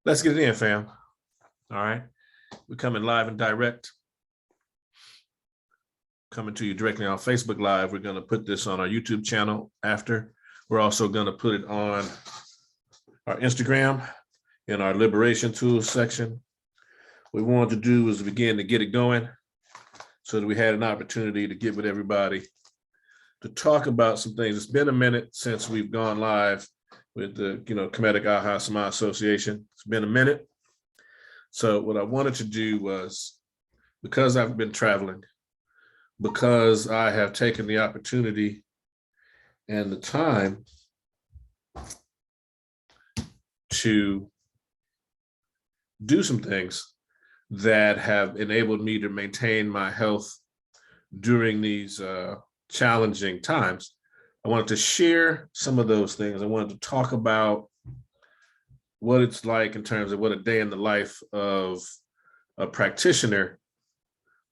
Let's get it in, fam. All right. We're coming live and direct. Coming to you directly on Facebook Live. We're going to put this on our YouTube channel after. We're also going to put it on our Instagram in our Liberation Tools section. What we wanted to do was begin to get it going so that we had an opportunity to get with everybody to talk about some things. It's been a minute since we've gone live with the KhASA Association. It's been a minute. So what I wanted to do was, because I've been traveling, because I have taken the opportunity and the time to do some things that have enabled me to maintain my health during these challenging times, I wanted to share some of those things. I wanted to talk about what it's like in terms of what a day in the life of a practitioner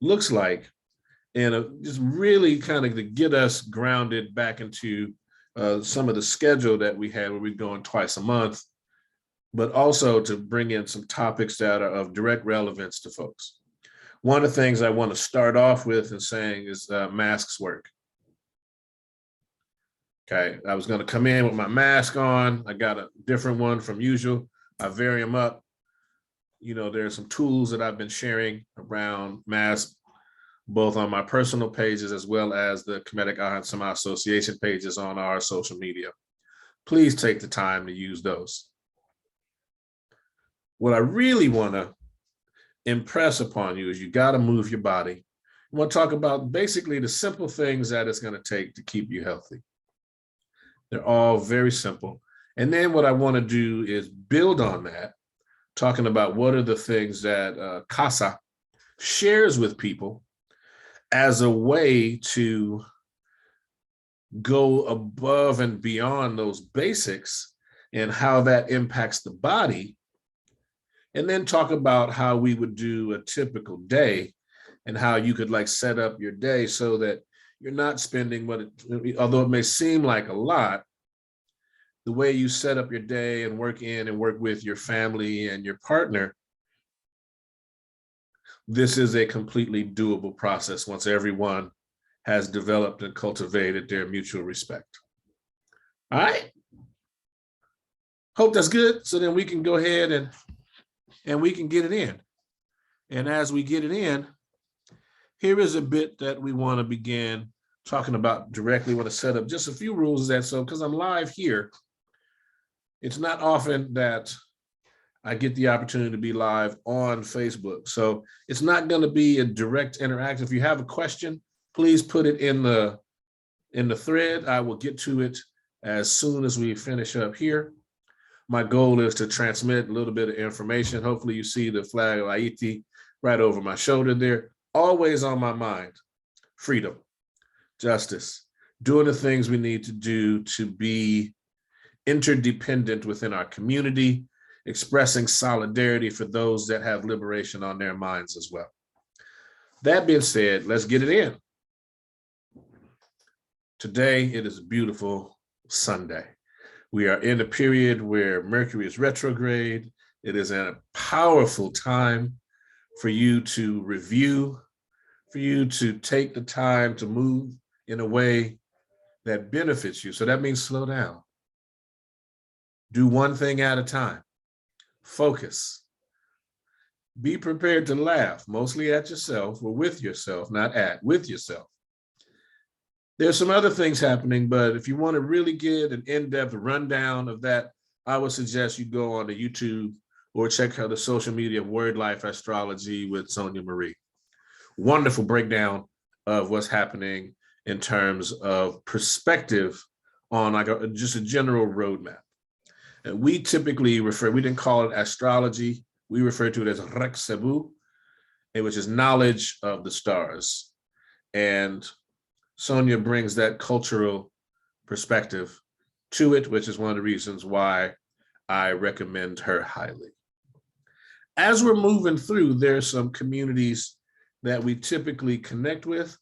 looks like, and just really kind of to get us grounded back into some of the schedule that we had where we're going twice a month, but also to bring in some topics that are of direct relevance to folks. One of the things I want to start off with and saying is masks work. Okay, I was going to come in with my mask on. I got a different one from usual. I vary them up. You know, there's some tools that I've been sharing around masks, both on my personal pages as well as the KhASA Association pages on our social media. Please take the time to use those. What I really want to impress upon you is you got to move your body. I want to talk about basically the simple things that it's going to take to keep you healthy. They're all very simple. And then what I want to do is build on that, talking about what are the things that KhASA shares with people as a way to go above and beyond those basics and how that impacts the body. And then talk about how we would do a typical day and how you could like set up your day so that you're not spending although it may seem like a lot, the way you set up your day and work in and work with your family and your partner, this is a completely doable process once everyone has developed and cultivated their mutual respect. All right. Hope that's good. So then we can go ahead and we can get it in. And as we get it in, here is a bit that we want to begin talking about directly. I want to set up just a few rules because I'm live here. It's not often that I get the opportunity to be live on Facebook. So it's not going to be a direct interaction. If you have a question, please put it in the thread. I will get to it as soon as we finish up here. My goal is to transmit a little bit of information. Hopefully you see the flag of Haiti right over my shoulder there. Always on my mind: freedom, justice, doing the things we need to do to be interdependent within our community, expressing solidarity for those that have liberation on their minds as well. That being said, let's get it in. Today, it is a beautiful Sunday. We are in a period where Mercury is retrograde. It is a powerful time for you to review, for you to take the time to move in a way that benefits you. So that means slow down. Do one thing at a time. Focus. Be prepared to laugh, mostly at yourself or with yourself, not with yourself. There's some other things happening, but if you want to really get an in-depth rundown of that, I would suggest you go on to YouTube or check out the social media of Word Life Astrology with Sonia Marie. Wonderful breakdown of what's happening in terms of perspective on just a general roadmap. And we typically we didn't call it astrology. We refer to it as Rek Sebu, which is knowledge of the stars. And Sonia brings that cultural perspective to it, which is one of the reasons why I recommend her highly. As we're moving through, there's some communities that we typically connect with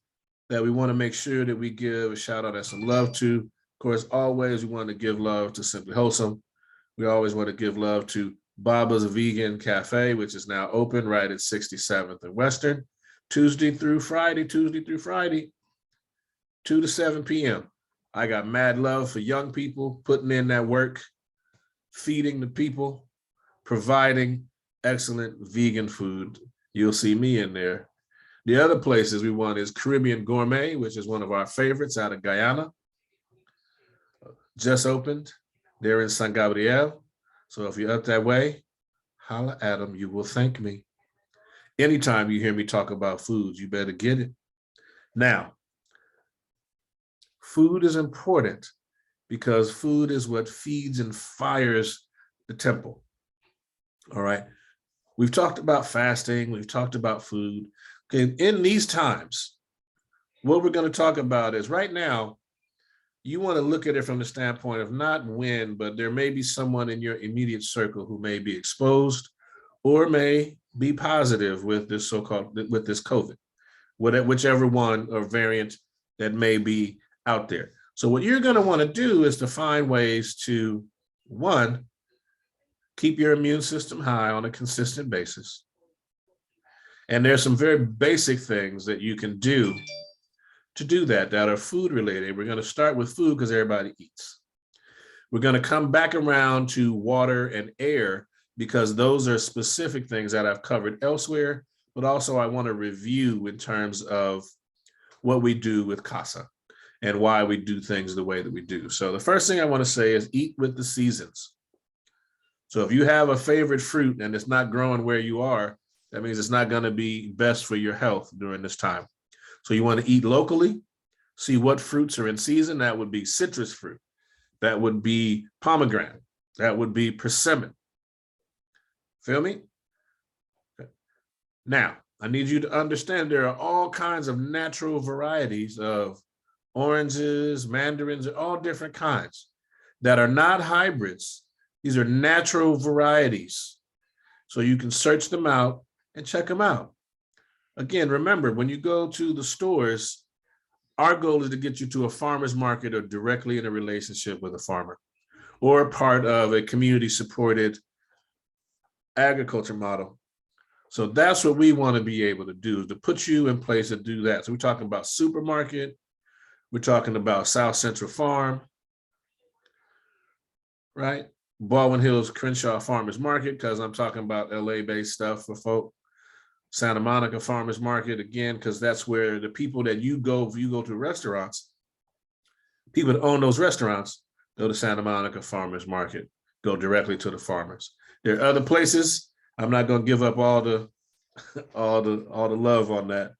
that we want to make sure that we give a shout out and some love to. Of course, always we want to give love to Simply Wholesome. We always want to give love to Baba's Vegan Cafe, which is now open right at 67th and Western, Tuesday through Friday, 2 to 7 p.m. I got mad love for young people putting in that work, feeding the people, providing excellent vegan food. You'll see me in there. The other places we want is Caribbean Gourmet, which is one of our favorites out of Guyana. Just opened. They're in San Gabriel. So if you're up that way, holla at them. You will thank me. Anytime you hear me talk about foods, you better get it. Now, food is important because food is what feeds and fires the temple. All right. We've talked about fasting. We've talked about food. Okay. In these times, what we're going to talk about is right now, you want to look at it from the standpoint of not when, but there may be someone in your immediate circle who may be exposed or may be positive with this with this COVID, whichever one or variant that may be out there. So what you're going to want to do is to find ways to, one, keep your immune system high on a consistent basis. And there's some very basic things that you can do to do that are food related. We're going to start with food because everybody eats. We're going to come back around to water and air because those are specific things that I've covered elsewhere, but also I want to review in terms of what we do with KhASA and why we do things the way that we do. So the first thing I want to say is eat with the seasons. So if you have a favorite fruit and it's not growing where you are, that means it's not going to be best for your health during this time. So you want to eat locally, see what fruits are in season. That would be citrus fruit. That would be pomegranate. That would be persimmon. Feel me? Okay. Now, I need you to understand there are all kinds of natural varieties of oranges, mandarins, all different kinds that are not hybrids. These are natural varieties. So you can search them out and check them out. Again, remember, when you go to the stores, our goal is to get you to a farmer's market or directly in a relationship with a farmer or a part of a community-supported agriculture model. So that's what we want to be able to do, to put you in place to do that. So we're talking about supermarket. We're talking about South Central Farm, right? Baldwin Hills Crenshaw Farmers Market, because I'm talking about LA-based stuff for folk. Santa Monica Farmers Market, again, because that's where the people that if you go to restaurants, people that own those restaurants go to Santa Monica Farmers Market, go directly to the farmers. There are other places. I'm not going to give up all the love on that,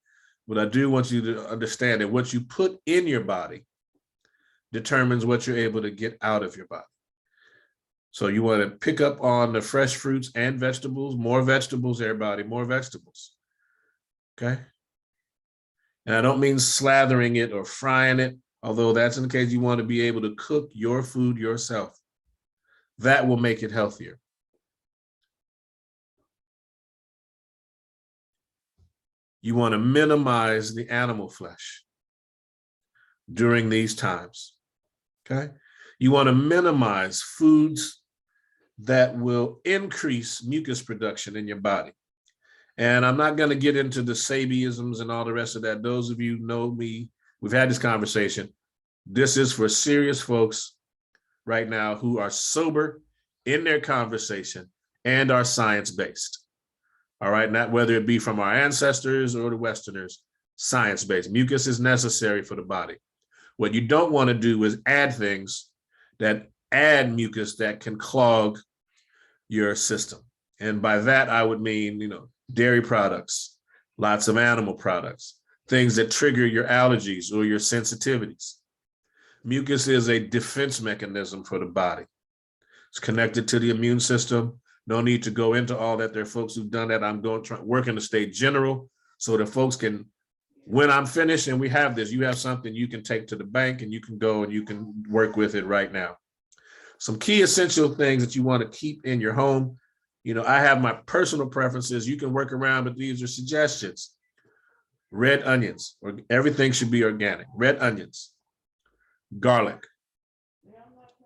but I do want you to understand that what you put in your body determines what you're able to get out of your body. So you want to pick up on the fresh fruits and vegetables, more vegetables, everybody, more vegetables. Okay. And I don't mean slathering it or frying it, although that's in the case you want to be able to cook your food yourself. That will make it healthier. You want to minimize the animal flesh during these times. Okay. You want to minimize foods that will increase mucus production in your body. And I'm not going to get into the Sebaisms and all the rest of that. Those of you know me, we've had this conversation. This is for serious folks right now who are sober in their conversation and are science-based. All right, not whether it be from our ancestors or the Westerners, science-based. Mucus is necessary for the body. What you don't want to do is add things that add mucus that can clog your system. And by that, I would mean, dairy products, lots of animal products, things that trigger your allergies or your sensitivities. Mucus is a defense mechanism for the body. It's connected to the immune system. No need to go into all that. There are folks who've done that. I'm working to stay general so that folks can, when I'm finished and we have this, you have something you can take to the bank and you can go and you can work with it right now. Some key essential things that you want to keep in your home. I have my personal preferences. You can work around, but these are suggestions. Red onions, or everything should be organic. Red onions, garlic,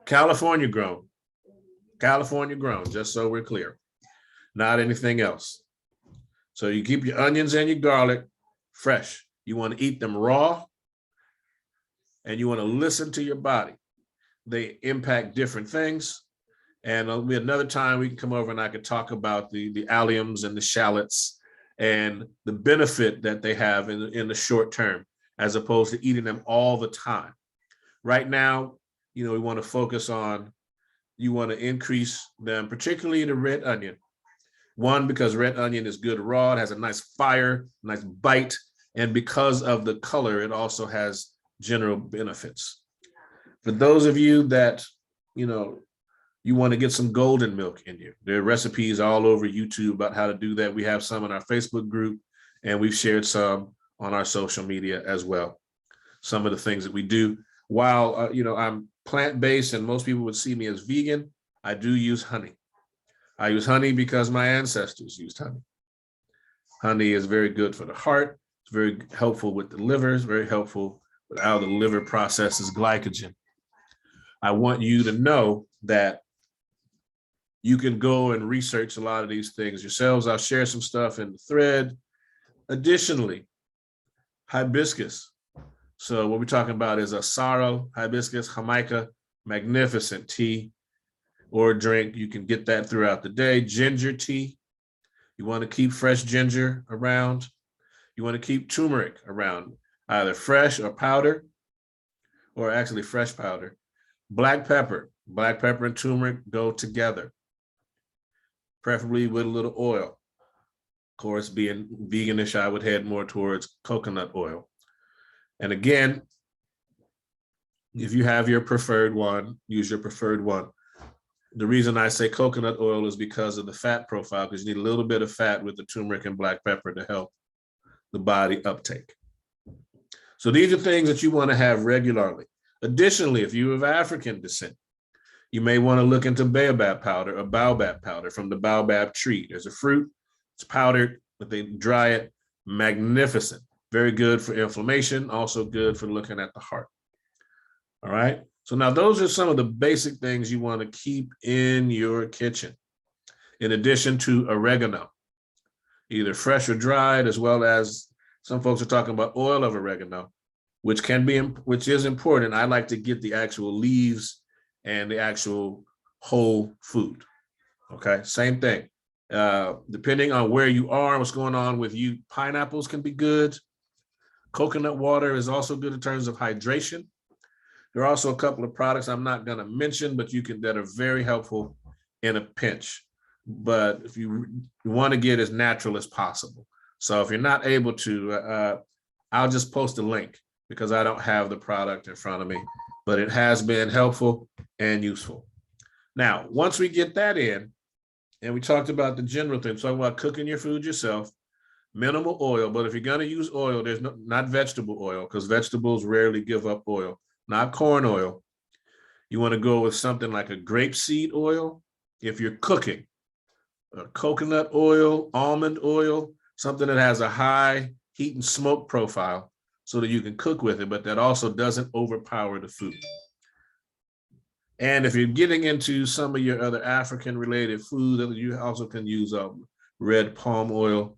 California grown, just so we're clear. not anything else. So you keep your onions and your garlic fresh. You want to eat them raw, and you want to listen to your body. They impact different things. And there'll be another time we can come over and I could talk about the alliums and the shallots and the benefit that they have in the short term, as opposed to eating them all the time. Right now, we want to focus on, you want to increase them, particularly the red onion. One, because red onion is good raw, it has a nice fire, nice bite, and because of the color, it also has general benefits. For those of you that, you want to get some golden milk in you, there are recipes all over YouTube about how to do that. We have some in our Facebook group, and we've shared some on our social media as well. Some of the things that we do. While, I'm plant-based and most people would see me as vegan, I do use honey. I use honey because my ancestors used honey. Honey is very good for the heart. It's very helpful with the liver. It's very helpful with how the liver processes glycogen. I want you to know that you can go and research a lot of these things yourselves. I'll share some stuff in the thread. Additionally, hibiscus. So what we're talking about is a sorrel, hibiscus, Jamaica, magnificent tea or drink. You can get that throughout the day. Ginger tea. You want to keep fresh ginger around. You want to keep turmeric around, either fresh or powder, or actually fresh powder. Black pepper and turmeric go together, preferably with a little oil. Of course, being veganish, I would head more towards coconut oil. And again, if you have your preferred one, use your preferred one. The reason I say coconut oil is because of the fat profile, because you need a little bit of fat with the turmeric and black pepper to help the body uptake. So these are things that you want to have regularly. Additionally, if you're of African descent, you may want to look into baobab powder or baobab powder from the baobab tree. There's a fruit, it's powdered, but they dry it. Magnificent. Very good for inflammation, also good for looking at the heart. All right. So now those are some of the basic things you want to keep in your kitchen, in addition to oregano, either fresh or dried, as well as some folks are talking about oil of oregano, which is important. I like to get the actual leaves and the actual whole food. Okay, same thing. Depending on where you are, what's going on with you, pineapples can be good. Coconut water is also good in terms of hydration. There are also a couple of products I'm not going to mention, but that are very helpful in a pinch. But if you want to get as natural as possible. So if you're not able to, I'll just post a link because I don't have the product in front of me, but it has been helpful and useful. Now, once we get that in, and we talked about the general things, talking about cooking your food yourself, minimal oil, but if you're going to use oil, there's not vegetable oil, because vegetables rarely give up oil, not corn oil. You want to go with something like a grapeseed oil. If you're cooking, coconut oil, almond oil, something that has a high heat and smoke profile so that you can cook with it, but that also doesn't overpower the food. And if you're getting into some of your other African related food, you also can use red palm oil,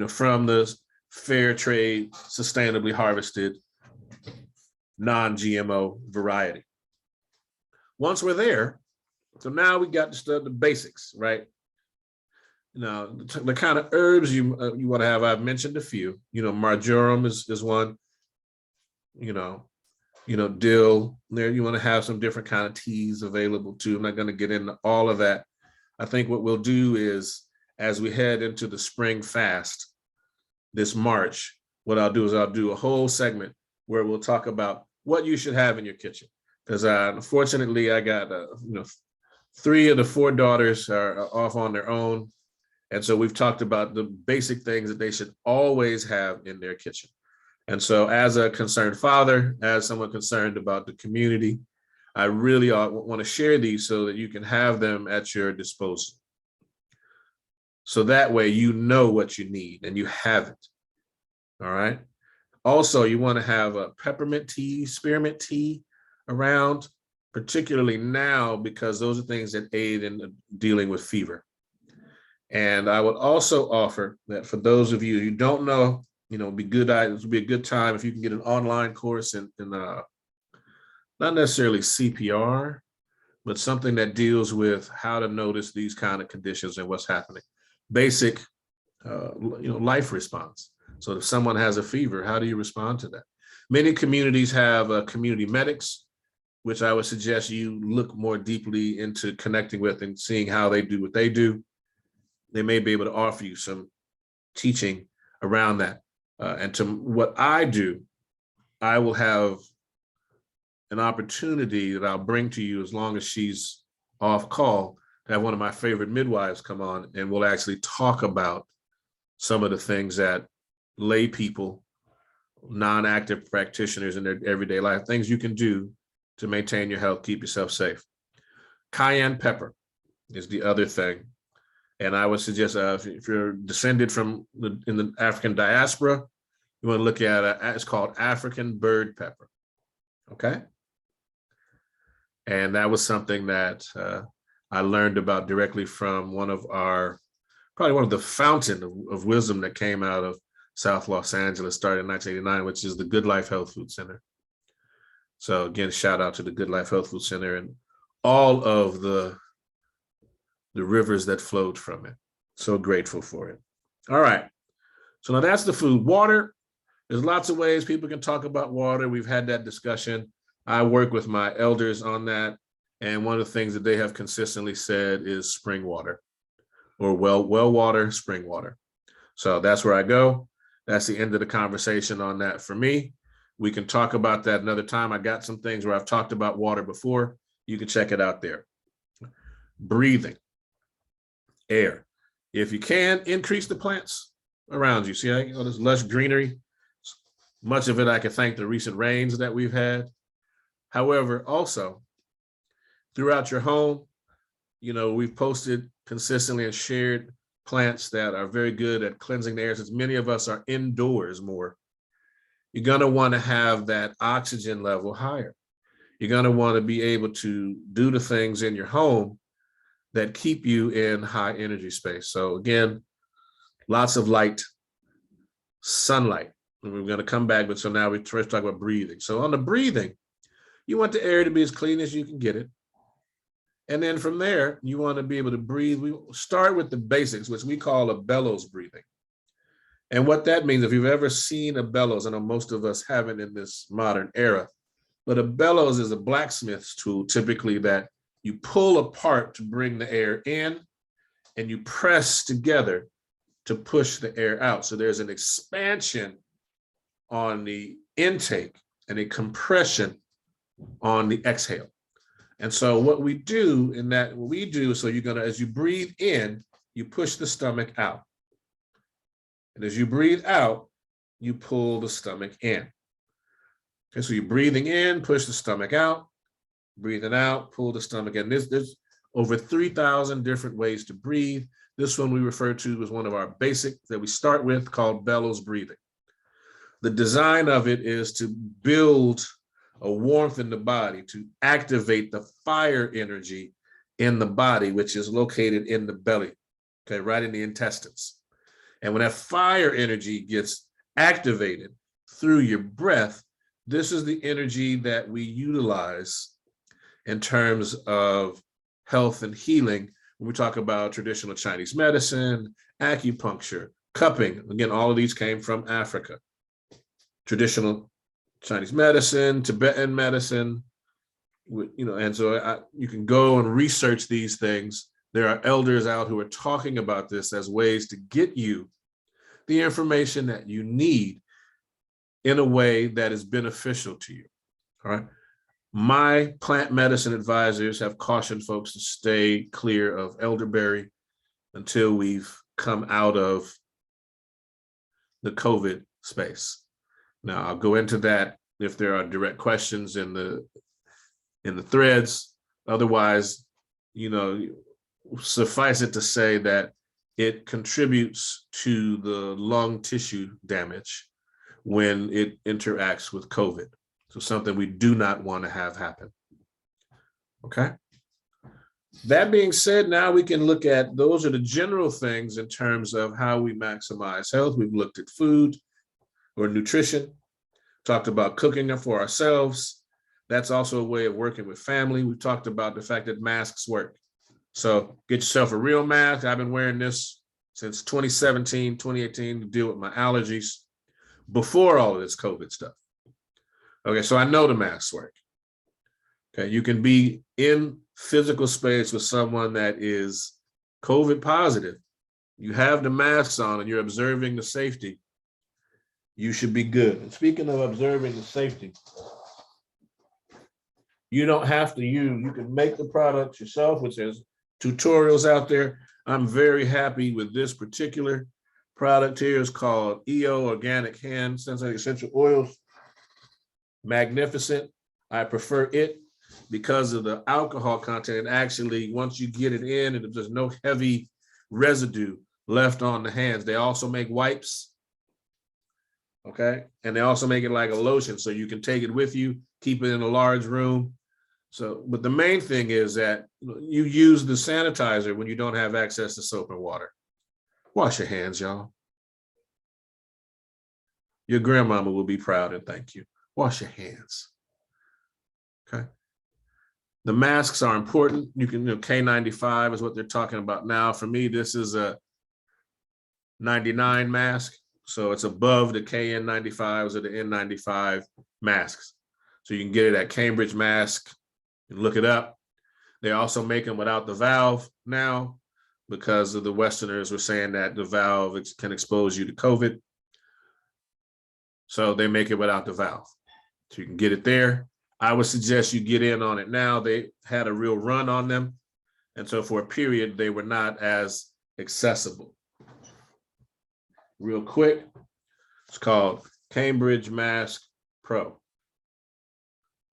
from the fair trade, sustainably harvested, non-GMO variety. Once we're there, so now we got the basics, right? The kind of herbs you want to have, I've mentioned a few. Marjoram is one. Dill. There, you want to have some different kind of teas available too. I'm not going to get into all of that. I think what we'll do is, as we head into the spring fast this March, what I'll do is I'll do a whole segment where we'll talk about what you should have in your kitchen. Because unfortunately, I got 3 of the 4 daughters are off on their own. And so we've talked about the basic things that they should always have in their kitchen. And so as a concerned father, as someone concerned about the community, I really want to share these so that you can have them at your disposal. So that way, you know what you need and you have it. All right. Also, you want to have a peppermint tea, spearmint tea around, particularly now, because those are things that aid in dealing with fever. And I would also offer that for those of you who don't know, it'd be good. This would be a good time if you can get an online course in not necessarily CPR, but something that deals with how to notice these kind of conditions and what's happening. Basic, life response. So if someone has a fever, how do you respond to that? Many communities have community medics, which I would suggest you look more deeply into connecting with and seeing how they do what they do. They may be able to offer you some teaching around that. And to what I do, I will have an opportunity that I'll bring to you as long as she's off call, to have one of my favorite midwives come on, and we'll actually talk about some of the things that lay people, non-active practitioners in their everyday life, things you can do to maintain your health, keep yourself safe. Cayenne pepper is the other thing. And I would suggest if you're descended from in the African diaspora, you want to look at it's called African bird pepper. Okay. And that was something that I learned about directly from probably one of the fountain of wisdom that came out of South Los Angeles, started in 1989, which is the Good Life Health Food Center. So again, shout out to the Good Life Health Food Center and all of the rivers that flowed from it. So grateful for it. All right. So now that's the food. Water. There's lots of ways people can talk about water. We've had that discussion. I work with my elders on that. And one of the things that they have consistently said is spring water, or well water, spring water. So that's where I go. That's the end of the conversation on that for me. We can talk about that another time. I got some things where I've talked about water before. You can check it out there. Breathing. Air. If you can, increase the plants around you. See, there's lush greenery. Much of it I can thank the recent rains that we've had. However, also throughout your home, we've posted consistently and shared plants that are very good at cleansing the air, since many of us are indoors more. You're going to want to have that oxygen level higher. You're going to want to be able to do the things in your home that keep you in high energy space. So again, lots of light, sunlight. And we're going to come back, but so now we first talk about breathing. So on the breathing, you want the air to be as clean as you can get it. And then from there, you want to be able to breathe. We start with the basics, which we call a bellows breathing. And what that means, if you've ever seen a bellows, I know most of us haven't in this modern era, but a bellows is a blacksmith's tool, typically, that you pull apart to bring the air in, and you press together to push the air out. So there's an expansion on the intake and a compression on the exhale. And so what we do, so you're gonna, as you breathe in, you push the stomach out. And as you breathe out, you pull the stomach in. Okay, so you're breathing in, push the stomach out, breathing out, pull the stomach in. There's over 3,000 different ways to breathe. This one we refer to as one of our basic that we start with, called bellows breathing. The design of it is to build a warmth in the body, to activate the fire energy in the body, which is located in the belly, okay, right in the intestines. And when that fire energy gets activated through your breath, this is the energy that we utilize in terms of health and healing when we talk about traditional Chinese medicine, acupuncture, cupping. Again, all of these came from Africa. Traditional Chinese medicine, Tibetan medicine, and so you can go and research these things. There are elders out who are talking about this as ways to get you the information that you need in a way that is beneficial to you. All right. My plant medicine advisors have cautioned folks to stay clear of elderberry until we've come out of the COVID space. Now, I'll go into that if there are direct questions in the threads. Otherwise, suffice it to say that it contributes to the lung tissue damage when it interacts with COVID. So something we do not want to have happen. Okay. That being said, now we can look at, those are the general things in terms of how we maximize health. We've looked at food or nutrition, talked about cooking for ourselves. That's also a way of working with family. We've talked about the fact that masks work. So get yourself a real mask. I've been wearing this since 2017, 2018 to deal with my allergies before all of this COVID stuff. Okay, so I know the masks work. Okay, you can be in physical space with someone that is COVID positive. You have the masks on and you're observing the safety. You should be good. And speaking of observing the safety, you don't have to use, you can make the products yourself, which there's tutorials out there. I'm very happy with this particular product here. It's called EO Organic Hand Sensitive Essential Oils. Magnificent. I prefer it because of the alcohol content. And actually, once you get it in, and there's no heavy residue left on the hands. They also make wipes. Okay. And they also make it like a lotion, so you can take it with you, keep it in a large room. So, but the main thing is that you use the sanitizer when you don't have access to soap and water. Wash your hands, y'all. Your grandmama will be proud and thank you. Wash your hands. Okay. The masks are important. You can, K95 is what they're talking about now. For me, this is a 99 mask. So it's above the KN95s or the N95 masks. So you can get it at Cambridge Mask and look it up. They also make them without the valve now because of the Westerners were saying that the valve can expose you to COVID. So they make it without the valve. So you can get it there. I would suggest you get in on it now. They had a real run on them. And so for a period, they were not as accessible. Real quick, it's called Cambridge Mask Pro.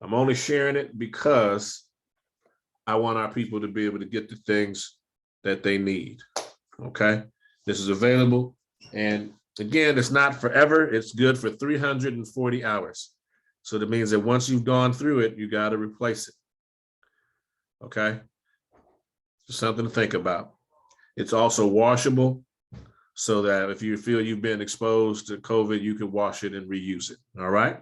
I'm only sharing it because I want our people to be able to get the things that they need, okay? This is available. And again, it's not forever. It's good for 340 hours. So that means that once you've gone through it, you got to replace it, okay? Just something to think about. It's also washable, so that if you feel you've been exposed to COVID, you can wash it and reuse it, all right?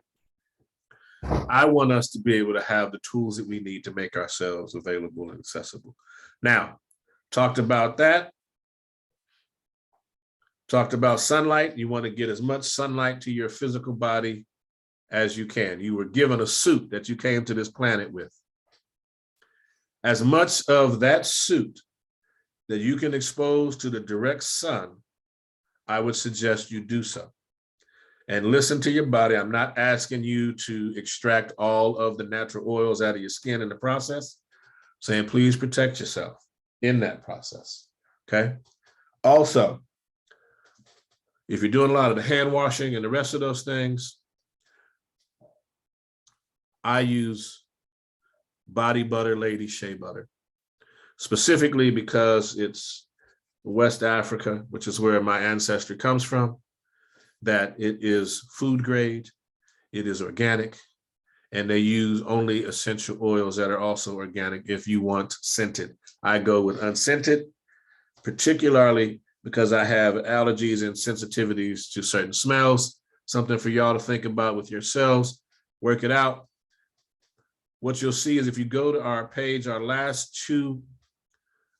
I want us to be able to have the tools that we need to make ourselves available and accessible. Now, talked about that. Talked about sunlight. You want to get as much sunlight to your physical body as you can. You were given a suit that you came to this planet with. As much of that suit that you can expose to the direct sun, I would suggest you do so. And listen to your body. I'm not asking you to extract all of the natural oils out of your skin in the process. I'm saying please protect yourself in that process, okay? Also, if you're doing a lot of the hand washing and the rest of those things, I use Body Butter Lady Shea Butter, specifically because it's West Africa, which is where my ancestry comes from, that it is food grade, it is organic, and they use only essential oils that are also organic if you want scented. I go with unscented, particularly because I have allergies and sensitivities to certain smells. Something for y'all to think about with yourselves, work it out. What you'll see is if you go to our page, our last two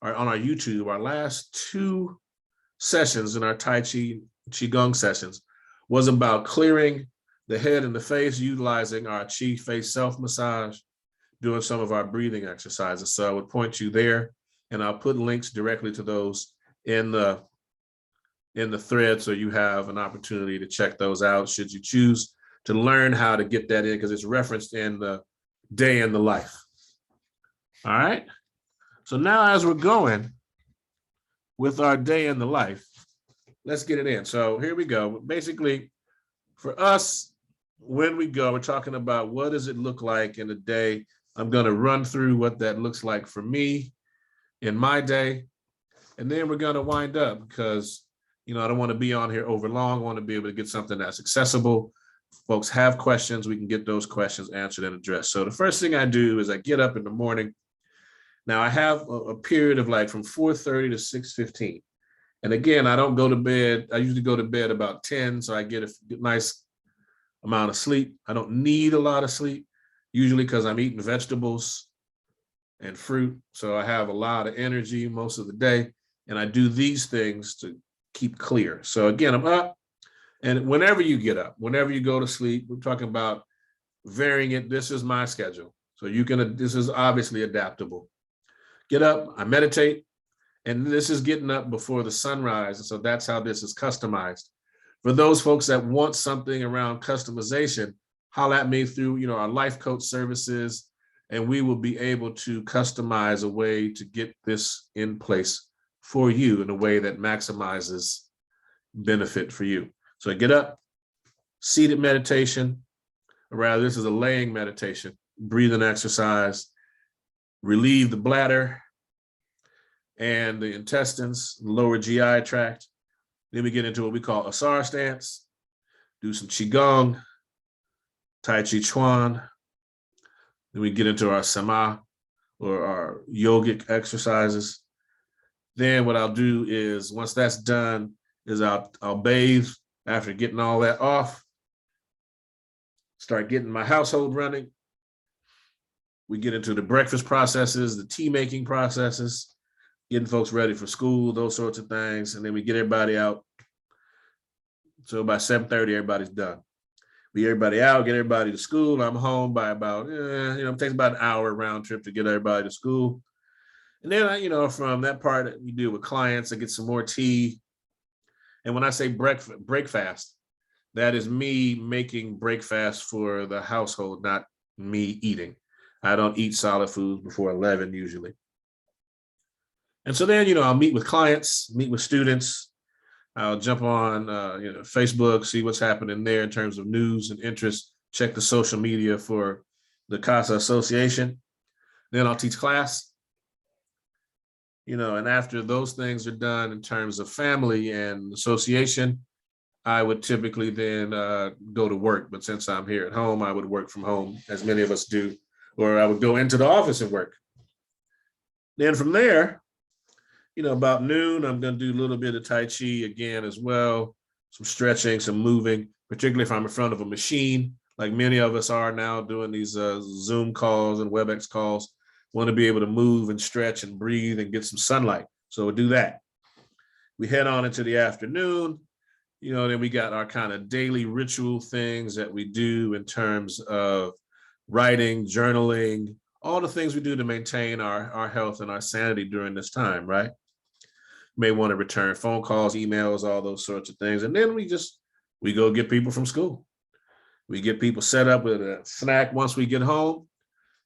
are on our YouTube, our last two sessions in our Tai Chi Qigong sessions was about clearing the head and the face, utilizing our Qi face self-massage, doing some of our breathing exercises. So I would point you there, and I'll put links directly to those in the thread, so you have an opportunity to check those out should you choose to learn how to get that in, because it's referenced in the day in the life. All right. So now as we're going with our day in the life, let's get it in. So here we go. Basically, for us, when we go, we're talking about what does it look like in a day. I'm going to run through what that looks like for me in my day. And then we're going to wind up because, I don't want to be on here over long. I want to be able to get something that's accessible. Folks have questions, we can get those questions answered and addressed. So the first thing I do is I get up in the morning Now I have a period of like from 4:30 to 6:15. And again, I don't go to bed. I usually go to bed about 10, so I get a nice amount of sleep. I don't need a lot of sleep, usually because I'm eating vegetables and fruit. So I have a lot of energy most of the day. And I do these things to keep clear. So again, I'm up. And whenever you get up, whenever you go to sleep, we're talking about varying it. This is my schedule. So this is obviously adaptable. Get up, I meditate, and this is getting up before the sunrise. So that's how this is customized. For those folks that want something around customization, holler at me through, our life coach services, and we will be able to customize a way to get this in place for you in a way that maximizes benefit for you. So get up, seated meditation, or rather this is a laying meditation, breathing exercise, relieve the bladder and the intestines, lower GI tract. Then we get into what we call Asar stance, do some Qigong, Tai Chi Chuan. Then we get into our Sama, or our yogic exercises. Then what I'll do is, once that's done, is I'll bathe after getting all that off, start getting my household running. We get into the breakfast processes, the tea making processes, getting folks ready for school, those sorts of things. And then we get everybody out. So by 7:30, everybody's done. We get everybody out, get everybody to school. I'm home by about, it takes about an hour round trip to get everybody to school. And then, from that part that we do with clients, I get some more tea. And when I say breakfast, that is me making breakfast for the household, not me eating. I don't eat solid foods before 11 usually. And so then, I'll meet with clients, meet with students. I'll jump on, Facebook, see what's happening there in terms of news and interest, check the social media for the KhASA Association. Then I'll teach class, and after those things are done in terms of family and association, I would typically then go to work. But since I'm here at home, I would work from home, as many of us do, or I would go into the office and work. Then from there, about noon, I'm going to do a little bit of Tai Chi again as well, some stretching, some moving, particularly if I'm in front of a machine, like many of us are now doing these Zoom calls and WebEx calls. Want to be able to move and stretch and breathe and get some sunlight. So we'll do that. We head on into the afternoon. Then we got our kind of daily ritual things that we do in terms of writing, journaling, all the things we do to maintain our health and our sanity during this time, right? May want to return phone calls, emails, all those sorts of things. And then we go get people from school. We get people set up with a snack once we get home,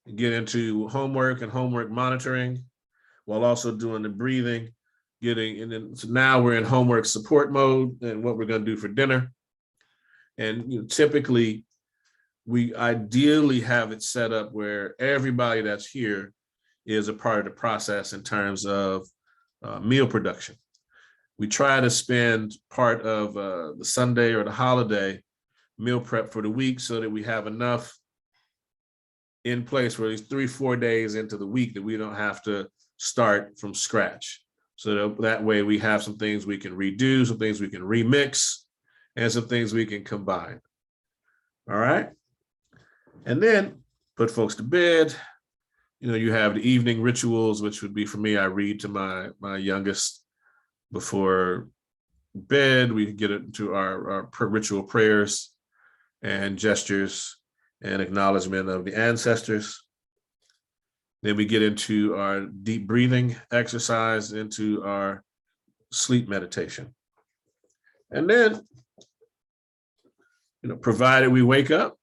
and get into homework and homework monitoring, while also doing the breathing, so now we're in homework support mode and what we're going to do for dinner. And typically we ideally have it set up where everybody that's here is a part of the process in terms of meal production. We try to spend part of the Sunday or the holiday meal prep for the week so that we have enough in place for these 3-4 days into the week that we don't have to start from scratch. So that way we have some things we can redo, some things we can remix, and some things we can combine. All right. And then put folks to bed. You have the evening rituals, which would be for me, I read to my youngest before bed. We get into our ritual prayers and gestures and acknowledgement of the ancestors. Then we get into our deep breathing exercise, into our sleep meditation. And then, provided we wake up,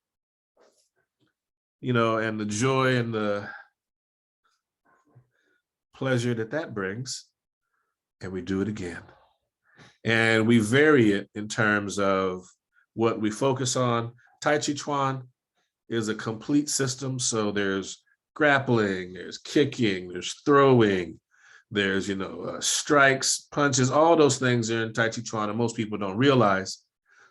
and the joy and the pleasure that brings, and we do it again. And we vary it in terms of what we focus on. Tai Chi Chuan is a complete system. So there's grappling, there's kicking, there's throwing, there's, strikes, punches, all those things are in Tai Chi Chuan and most people don't realize.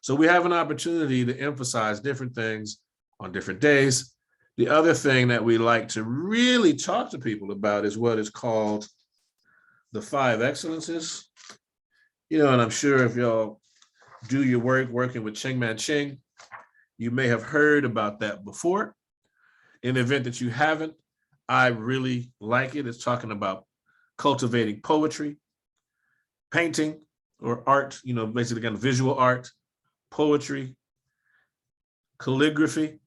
So we have an opportunity to emphasize different things on different days. The other thing that we like to really talk to people about is what is called the Five Excellencies. You know, and I'm sure if y'all do your work working with Ching Man Ching, you may have heard about that before. In the event that you haven't, I really like it. It's talking about cultivating poetry, painting or art, you know, basically kind of visual art, poetry, calligraphy.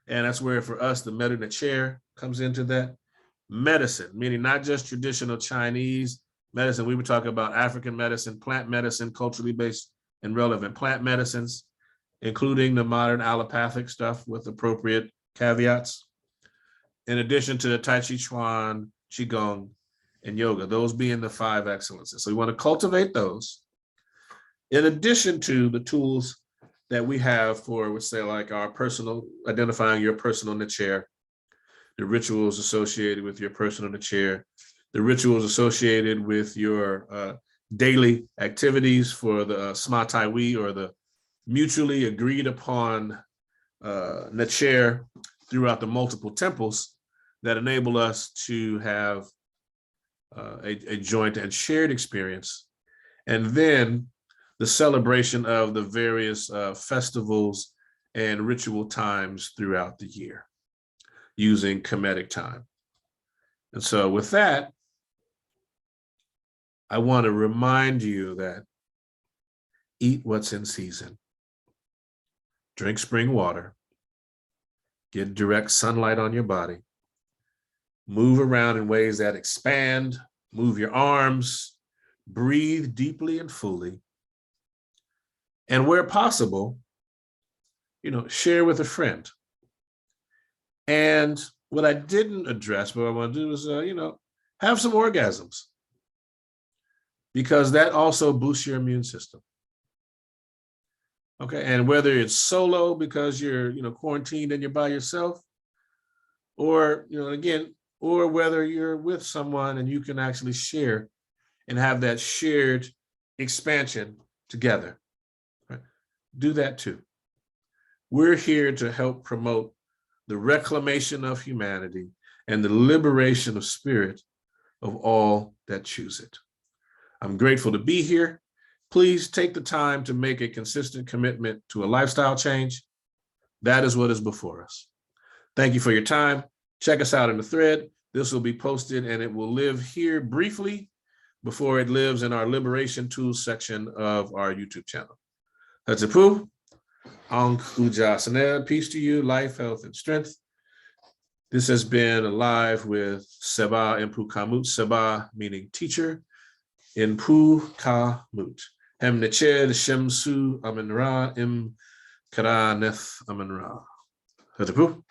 And that's where for us, the metta in the chair comes into that. Medicine, meaning not just traditional Chinese medicine. We were talking about African medicine, plant medicine, culturally based and relevant plant medicines, including the modern allopathic stuff with appropriate caveats. In addition to the Tai Chi Chuan, Qigong, and yoga, those being the five excellences. So we want to cultivate those. In addition to the tools that we have for, let's say, like our personal, identifying your personal niche, the rituals associated with your personal niche, the rituals associated with your daily activities for the Sma Tai Wi, or the mutually agreed upon niche throughout the multiple temples that enable us to have a joint and shared experience. And then the celebration of the various festivals and ritual times throughout the year using Kemetic time. And so with that, I want to remind you that eat what's in season, drink spring water, get direct sunlight on your body, move around in ways that expand, move your arms, breathe deeply and fully, and where possible, you know, share with a friend. And what I didn't address, but what I want to do is, you know, have some orgasms, because that also boosts your immune system. Okay, and whether it's solo because you're, you know, quarantined and you're by yourself, or, you know, again, or whether you're with someone and you can actually share and have that shared expansion together, right? Do that too. We're here to help promote the reclamation of humanity and the liberation of spirit of all that choose it. I'm grateful to be here. Please take the time to make a consistent commitment to a lifestyle change. That is what is before us. Thank you for your time. Check us out in the thread. This will be posted and it will live here briefly before it lives in our Liberation Tools section of our YouTube channel. Hatzapu, Ankh Ujasana, peace to you, life, health, and strength. This has been Alive with Seba Impu Kamut, Seba meaning teacher, Impu Kamut. Hem Neched Shemsu Amen Ra Im Karaneth Amen Ra. Hatzapu.